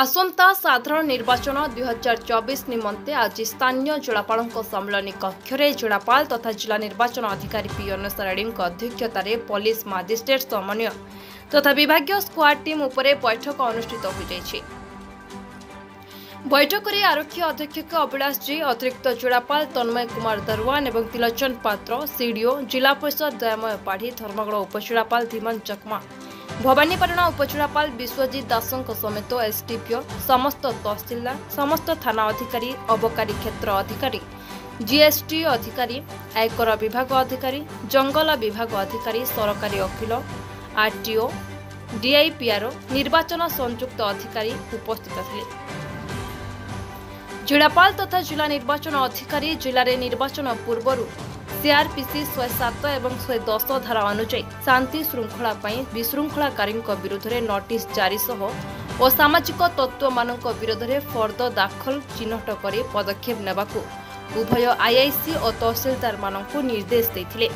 आसंता साधारण निर्वाचन 2024 निमंते आज स्थानीय जिलापाल सम्मेलन कक्ष में जिलापाल तथा जिला निर्वाचन अधिकारी पी अनस रेड्डी अध्यक्षतार पुलिस मजिस्ट्रेट समन्वय तथा विभाग स्क्वाड टीम उपरे बैठक अनुष्ठित हो बैठक में आरक्षी अधीक्षक अभिलाष जी, अतिरिक्त जिलापाल तन्मय कुमार दरवान और तिलोचन पात्र, सीडीओ जिला परिषद दयामय पाढ़ी, धर्मगढ़ उपजिलापाल धीमन चकमा, भवानीपाटना उपजिलापाल विश्वजित दासों समेत एसडीपीओ, समस्त तहसीलदार, समस्त थाना अधिकारी, अबकारी क्षेत्र अधिकारी, जीएसटी अधिकारी, आयकर विभाग अधिकारी, जंगल विभाग अधिकारी, सरकारी वकील, आरटीओ, डीआईपीआर, निर्वाचन संयुक्त अधिकारी उपस्थित थे। जिलापाल तथा जिला निर्वाचन अधिकारी जिले में निर्वाचन पूर्व सीआरपीसी 107 और 110 धारा अनुଯାयी शांति श्रृंखला विशृंखलाकारी विरोध में नोटिस जारी और सामाजिक तत्व मान विरोध में फर्द दाखल चिन्हट कर पदक्षेप नेबाकू उभय आईआईसी और तहसीलदार मानक निर्देश देते।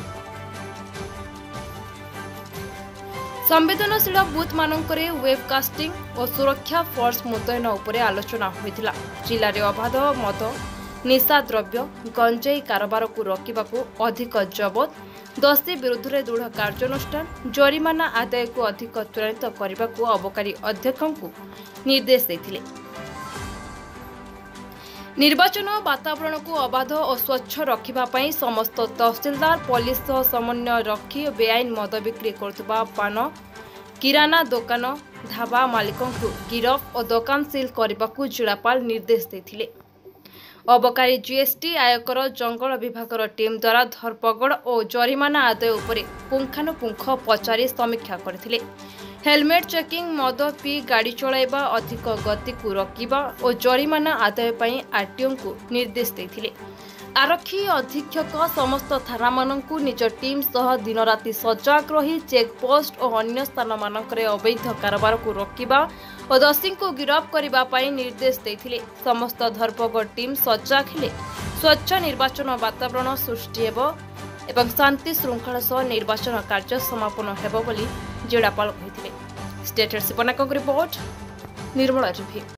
संवेदनशील बूथ मानकरे वेबकास्टिंग और सुरक्षा फोर्स मुतयन उपरे आलोचना होइतिला। जिले में अबाध मद, निशा द्रव्य, गंजेई कारोबार को रोकवाकू अधिक जबत, दोषी विरुद्ध में दृढ़ कार्यानुष्ठान, जरिमाना आदाय को अधिक त्वरित करने को अबकारी अध्यक्ष को निर्देश देते। निर्वाचन वातावरण को अबाध और स्वच्छ रखा समस्त तहसीलदार पुलिस समन्वय रखी बेआईन मद बिक्री करुवा पान किराना दुकान ढाबा मालिकों को गिरफ और दुकान सील करने को जिलापाल निर्देश देते। अबकारी जीएसटी आयकर जंगल विभाग टीम द्वारा धरपगड़ और जरिमाना आदाय उपरे पुंखानुपुंख पचारि समीक्षा करथिले। हेलमेट चेकिंग, मद पी गाड़ी चलाइबा, अधिक गति को रोकवा और जरिमाना आदाय पई आरटीओ को निर्देश देथिले। आरक्षी अधीक्षक समस्त थाना मानकू निज टीम सह दिन राति सजग रही चेकपोस्ट और अन्य स्थान मानकरे अवैध कारोबार को रोकवा और दोषी को गिरफ्त करने निर्देश देथिले। समस्त धरपगड़ टीम सजग हेले स्वच्छ निर्वाचन वातावरण सृष्टि एवं शांति श्रृंखला सह निर्वाचन कार्य समापन हेबो बोली जिलापाल कहिथिले। State report Nirmala TV.